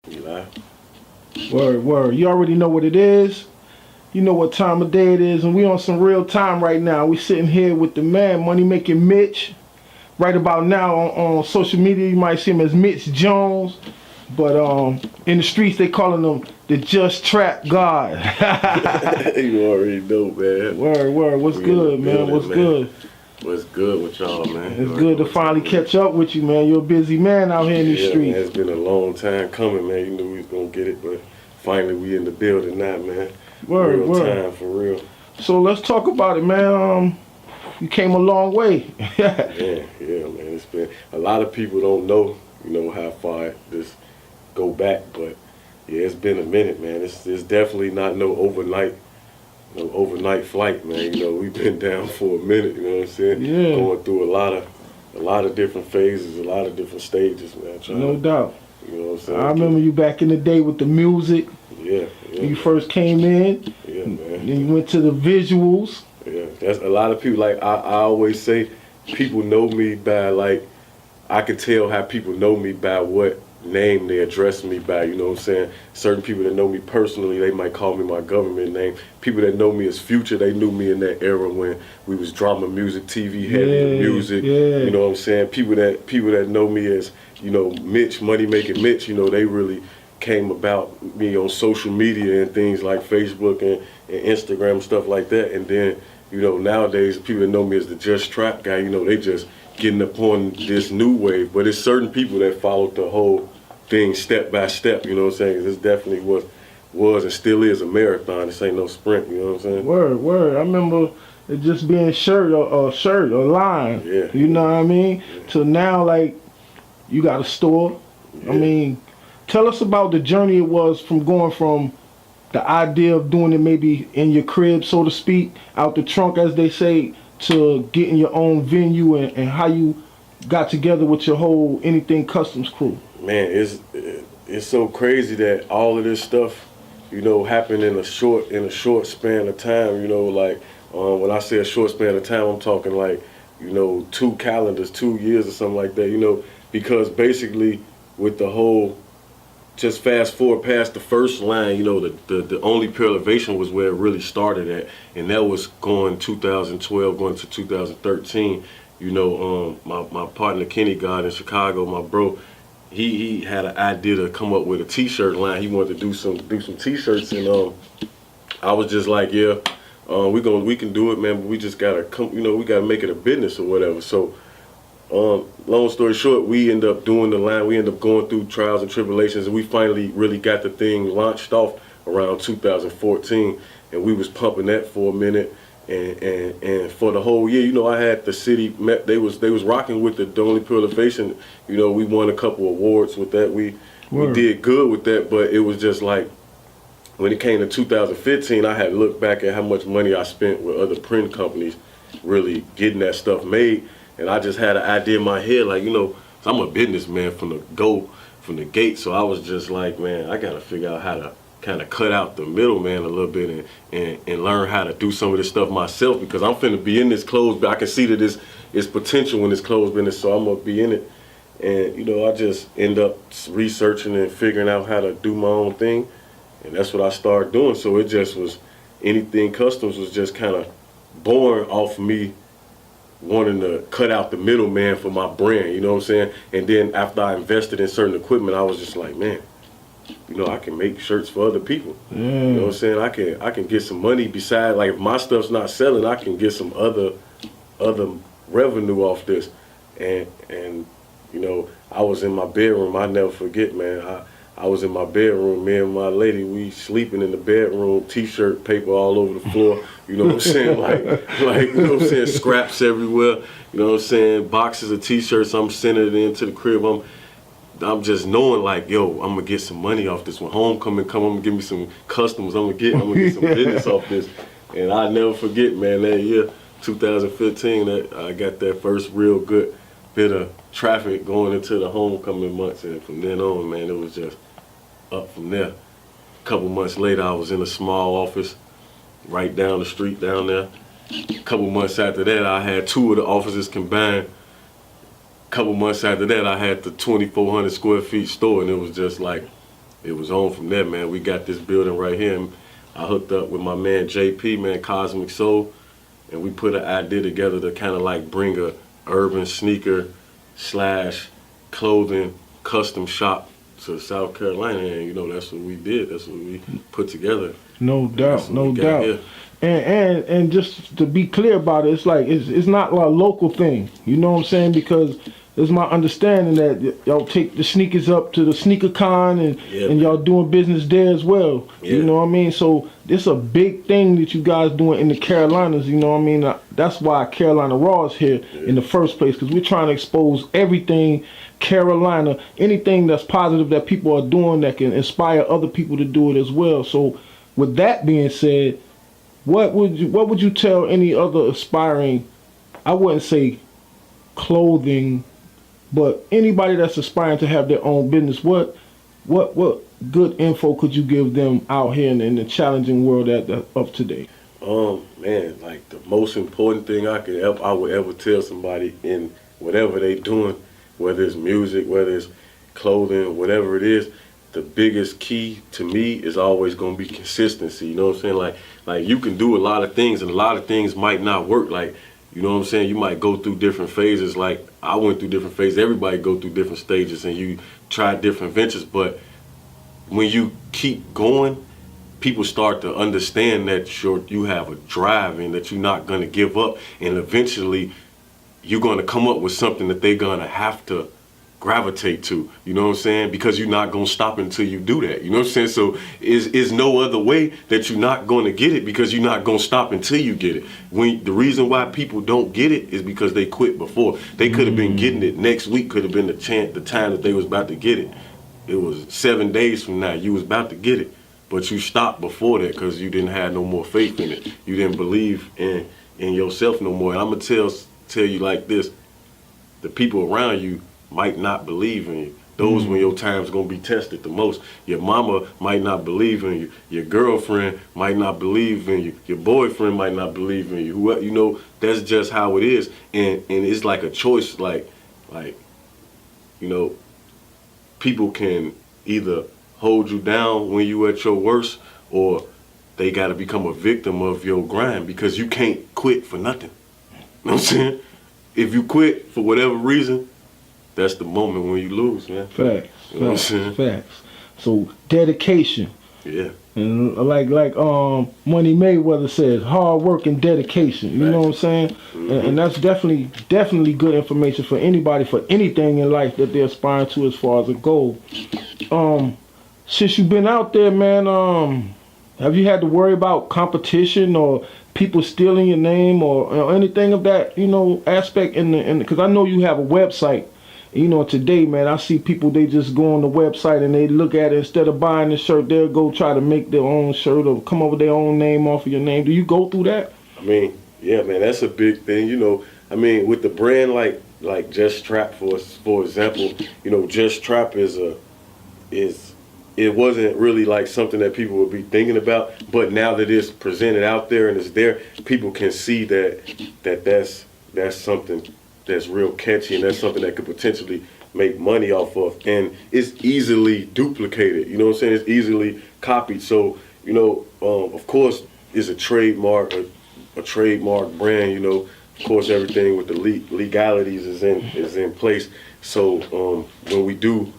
You know? Word, word. You already know what it is. You know what time of day it is, and we on some real time right now. We sitting here with the man, Money Making Mitch. Right about now on social media, you might see him as Mitch Jones, but in the streets they calling him the Just Trap God. You already know, man. Word, word. What's good, man? What's good? What's good with y'all, man? It's good to finally catch up with you, man. You're a busy man out here in these streets. Man, it's been a long time coming, man. You knew we was gonna get it, but finally we in the building now, man. Word, real word. time, for real. So let's talk about it, man. You came a long way. yeah, man. It's been a lot of people don't know, how far this go back, but yeah, it's been a minute, man. It's definitely not no overnight flight, man. We've been down for a minute, you know what I'm saying? Yeah. Going through a lot of different phases, a lot of different stages, man. No doubt. You know what I'm saying? I remember you back in the day with the music. Yeah. When you first came in. Yeah, man. Then you went to the visuals. Yeah, that's a lot of people. Like I always say, people know me by I can tell how people know me by what name they address me by. You know what I'm saying? Certain people that know me personally, they might call me my government name. People that know me as Future, they knew me in that era when we was drama music, TV heavy music. Yeah. You know what I'm saying? People that know me as Mitch, Money Making Mitch. They really came about me on social media and things like Facebook and Instagram and stuff like that. And then nowadays people that know me as the Just Trap guy, they just getting upon this new wave. But it's certain people that followed the whole thing step by step, you know what I'm saying? 'Cause this definitely was and still is a marathon. This ain't no sprint, you know what I'm saying? Word, word. I remember it just being shirt or line. Yeah. You know what I mean? Yeah. So now, you got a store. Yeah. I mean, tell us about the journey it was from going from the idea of doing it maybe in your crib, so to speak, out the trunk, as they say, to getting your own venue and how you got together with your whole Anything Customs crew. Man, it's so crazy that all of this stuff, happened in a short span of time. When I say a short span of time, I'm talking 2 calendars, 2 years or something like that. Because basically with the whole, just fast forward past the first line, the only Pure Elevation was where it really started at, and that was going 2012, going to 2013. My partner Kenny God in Chicago, my bro, he had an idea to come up with a T-shirt line. He wanted to do some T-shirts, and I was just like, yeah, we can do it, man. But we just gotta come, we gotta make it a business or whatever. So. Long story short, we end up doing the line. We end up going through trials and tribulations, and we finally really got the thing launched off around 2014. And we was pumping that for a minute, and for the whole year, I had the city. They was rocking with the only Pure Elevation. We won a couple awards with that. We did good with that, but it was just like when it came to 2015, I had looked back at how much money I spent with other print companies, really getting that stuff made. And I just had an idea in my head, so I'm a businessman from the gate. So I was just like, man, I gotta figure out how to kind of cut out the middleman a little bit and learn how to do some of this stuff myself, because I'm finna be in this clothes, but I can see that it's potential in this clothes business, so I'm gonna be in it. And I just end up researching and figuring out how to do my own thing, and that's what I started doing. So it just was, Anything Customs was just kind of born off me wanting to cut out the middleman for my brand, you know what I'm saying? And then after I invested in certain equipment, I was just like, man, I can make shirts for other people. You know what I'm saying? I can get some money besides, if my stuff's not selling, I can get some other revenue off this. And I was in my bedroom. I never forget, man. I was in my bedroom, me and my lady, we sleeping in the bedroom, T-shirt paper all over the floor, you know what I'm saying? Like, you know what I'm saying, scraps everywhere, you know what I'm saying, boxes of T-shirts, I'm sending it into the crib. I'm just knowing yo, I'm gonna get some money off this. When homecoming come, I'm gonna give me some customers, I'm gonna get some business off this. And I never forget, man, that year, 2015, that I got that first real good bit of traffic going into the homecoming months, and from then on, man, it was just up from there. A couple months later, I was in a small office right down the street down there. A couple months after that, I had 2 of the offices combined. A couple months after that, I had the 2,400 square feet store, and it was just like it was on from there, man. We got this building right here. And I hooked up with my man JP, man, Cosmic Soul, and we put an idea together to kind of like bring a urban sneaker slash clothing custom shop to South Carolina, and you know that's what we did. That's what we put together. No doubt, no doubt. Here. And just to be clear about it, it's like it's not like a local thing. You know what I'm saying? Because it's my understanding that y'all take the sneakers up to the sneaker con and y'all doing business there as well. Yeah. You know what I mean? So this a big thing that you guys doing in the Carolinas. You know what I mean? That's why Carolina Raw is here in the first place, because we're trying to expose everything Carolina, anything that's positive that people are doing that can inspire other people to do it as well. So with that being said, what would you tell any other aspiring, I wouldn't say clothing, but anybody that's aspiring to have their own business, what good info could you give them out here in the challenging world of today? Man, like the most important thing I would ever tell somebody in whatever they doing, whether it's music, whether it's clothing, whatever it is, the biggest key to me is always going to be consistency. You know what I'm saying? Like you can do a lot of things, and a lot of things might not work. Like, you know what I'm saying? You might go through different phases. Like I went through different phases. Everybody go through different stages, and you try different ventures. But when you keep going, people start to understand that you have a drive and that you're not going to give up. And eventually, you're going to come up with something that they're going to have to gravitate to, you know what I'm saying? Because you're not going to stop until you do that, you know what I'm saying? So is no other way that you're not going to get it, because you're not going to stop until you get it. The reason why people don't get it is because they quit before. They could have been getting it next week, could have been the time that they was about to get it. It was 7 days from now, you was about to get it, but you stopped before that because you didn't have no more faith in it. You didn't believe in yourself no more. And I'm going to tell you like this, the people around you might not believe in you. Those when your time's gonna be tested the most. Your mama might not believe in you. Your girlfriend might not believe in you. Your boyfriend might not believe in you. You know, that's just how it is. And it's like a choice. Like you know, people can either hold you down when you at your worst, or they gotta become a victim of your grind, because you can't quit for nothing. You know what I'm saying? If you quit for whatever reason, that's the moment when you lose, man. Facts. You know what I'm saying? Facts. So dedication. Yeah. And like Money Mayweather says, hard work and dedication. You know what I'm saying? And that's definitely good information for anybody, for anything in life that they're aspiring to as far as a goal. Since you've been out there, man, have you had to worry about competition or people stealing your name or anything of that, you know, aspect because I know you have a website. You know, today, man, I see people, they just go on the website and they look at it. Instead of buying the shirt, they'll go try to make their own shirt or come up with their own name off of your name. Do you go through that? I mean, yeah, man, that's a big thing. You know, I mean, with the brand like Just Trap, for example, you know, Just Trap it wasn't really like something that people would be thinking about, but now that it's presented out there and it's there, people can see that's something that's real catchy, and that's something that could potentially make money off of, and it's easily duplicated. You know what I'm saying? It's easily copied. So, you know, of course, it's a trademark brand. You know, of course, everything with the legalities is in place. So when we do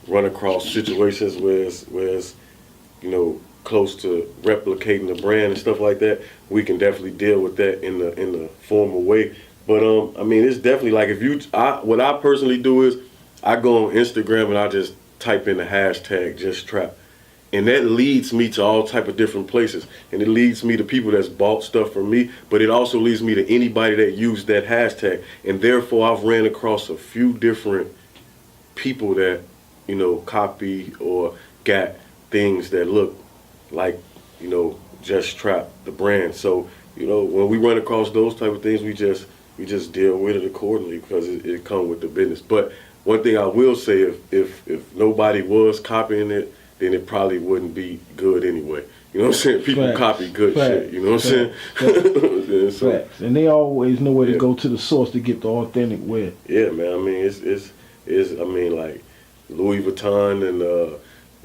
run across situations where it's you know, close to replicating the brand and stuff like that, we can definitely deal with that in the formal way. But I mean, it's definitely like what I personally do is I go on Instagram and I just type in the hashtag Just Trap, and that leads me to all type of different places, and it leads me to people that's bought stuff from me, but it also leads me to anybody that used that hashtag, and therefore I've ran across a few different people that, you know, copy or got things that look like, you know, Just Trap, the brand. So, you know, when we run across those type of things, we just deal with it accordingly, because it comes with the business. But one thing I will say, if nobody was copying it, then it probably wouldn't be good anyway. You know what I'm saying? People copy good shit. You know what I'm saying? Facts. And they always know where to go to the source to get the authentic wear. Yeah, man. I mean, it's I mean, like Louis Vuitton and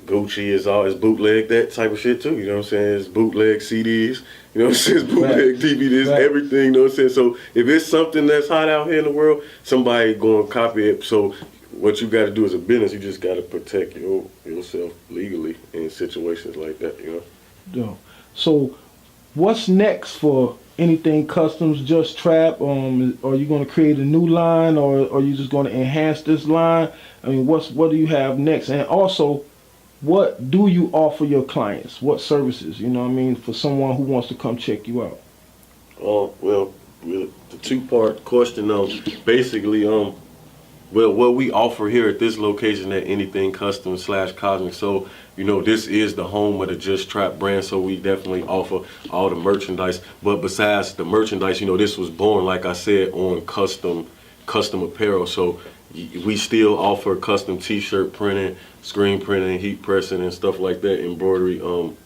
Gucci is always bootleg, that type of shit too. You know what I'm saying? It's bootleg CDs. You know what I'm saying? It's bootleg DVDs, everything. You know what I'm saying? So if it's something that's hot out here in the world, somebody going to copy it. So what you got to do as a business, you just got to protect yourself legally in situations like that. You know. Yeah. So what's next for Anything Customs, Just Trap? Are you going to create a new line, or are you just going to enhance this line? I mean, what do you have next? And also, what do you offer your clients? What services, you know what I mean, for someone who wants to come check you out? Well, the two-part question, basically, well, what we offer here at this location at Anything Custom / Cosmic Soul, you know, this is the home of the Just Trap brand, so we definitely offer all the merchandise. But besides the merchandise, you know, this was born, like I said, on custom apparel. So we still offer custom T-shirt printing, screen printing, heat pressing, and stuff like that, embroidery, you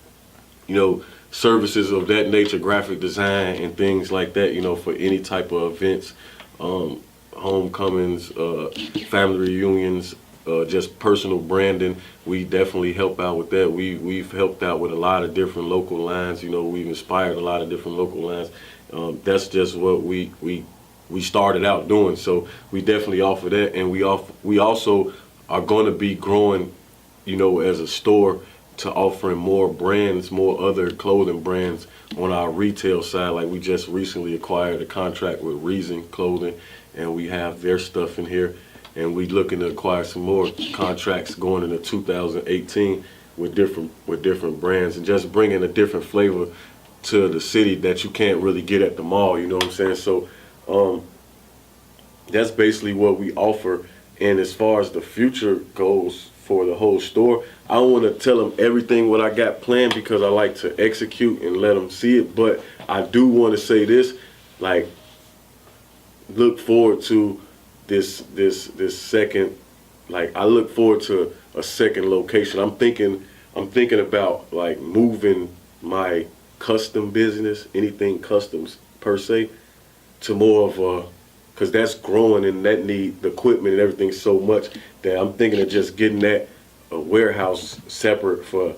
know, services of that nature, graphic design and things like that, you know, for any type of events, homecomings, family reunions, just personal branding. We definitely help out with that. We've helped out with a lot of different local lines. You know, we've inspired a lot of different local lines. That's just what we started out doing. So we definitely offer that, and we also are going to be growing, you know, as a store, to offering more brands, more other clothing brands on our retail side. Like we just recently acquired a contract with Reason Clothing, and we have their stuff in here, and we looking to acquire some more contracts going into 2018 with different brands, and just bringing a different flavor to the city that you can't really get at the mall. You know what I'm saying? So that's basically what we offer. And as far as the future goes for the whole store, I don't want to tell them everything what I got planned, because I like to execute and let them see it. But I do want to say this, like, look forward to this second, like, I look forward to a second location. I'm thinking about like moving my custom business, Anything Customs per se, to more of a, because that's growing and that need the equipment and everything so much that I'm thinking of just getting that a warehouse separate for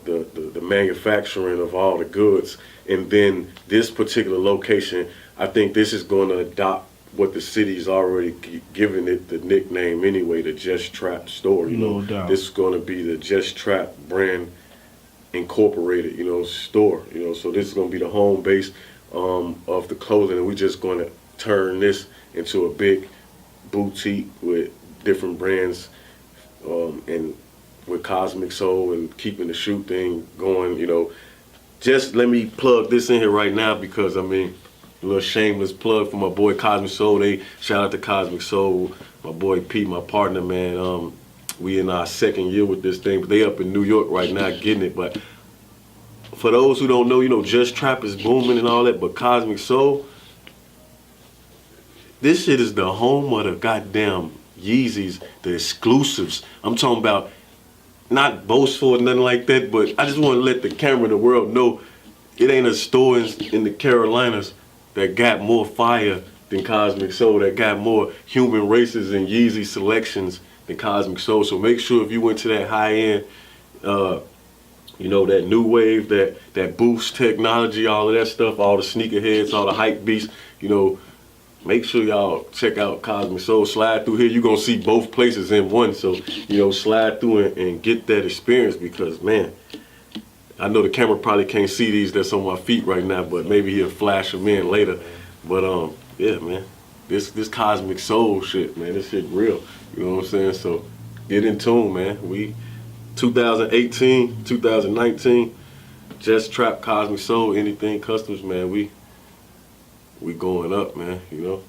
the manufacturing of all the goods. And then this particular location, I think this is going to adopt what the city's already given it the nickname anyway, the Just Trap store. You know, No doubt. This is going to be the Just Trap brand incorporated, you know, store. You know, so this is going to be the home base of the clothing, and we're just going to turn this into a big boutique with different brands, and with Cosmic Soul and keeping the shoe thing going. You know, just let me plug this in here right now, because I mean, a little shameless plug for my boy Cosmic Soul. They shout out to Cosmic Soul, my boy Pete, my partner, man. We in our second year with this thing, but they up in New York right now getting it. But for those who don't know, you know, Just Trap is booming and all that, but Cosmic Soul, this shit is the home of the goddamn Yeezys, the exclusives. I'm talking about, not boastful or nothing like that, but I just want to let the camera and the world know it ain't a store in the Carolinas that got more fire than Cosmic Soul, that got more human races and Yeezy selections than Cosmic Soul. So make sure if you went to that high end, you know, that new wave, that boost technology, all of that stuff, all the sneakerheads, all the hype beasts, you know, make sure y'all check out Cosmic Soul. Slide through here, you're going to see both places in one. So, you know, slide through and get that experience, because, man, I know the camera probably can't see these that's on my feet right now, but maybe he'll flash them in later. But, yeah, man, this Cosmic Soul shit, man, this shit real. You know what I'm saying? So get in tune, man. We 2018, 2019, Just Trap, Cosmic Soul, Anything Customs, man. We going up, man. You know,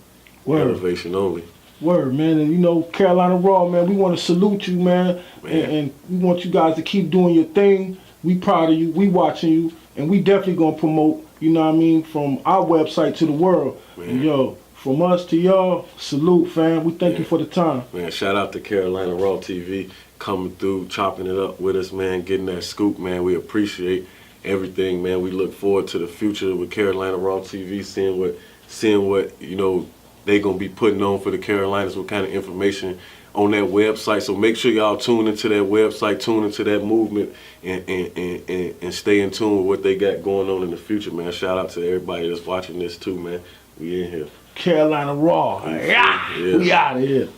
Word. Elevation only. Word, man. And you know, Carolina Raw, man, we want to salute you, man. And we want you guys to keep doing your thing. We proud of you. We watching you, and we definitely gonna promote. You know what I mean? From our website to the world. Man. And yo, from us to y'all, salute, fam. We thank you for the time. Man, shout out to Carolina Raw TV coming through, chopping it up with us, man, getting that scoop, man. We appreciate everything, man. We look forward to the future with Carolina Raw TV, seeing what you know they gonna be putting on for the Carolinas, what kind of information on that website. So make sure y'all tune into that website, tune into that movement, and stay in tune with what they got going on in the future, man. Shout out to everybody that's watching this too, man. We in here. Carolina Raw. Yeah. We out of here.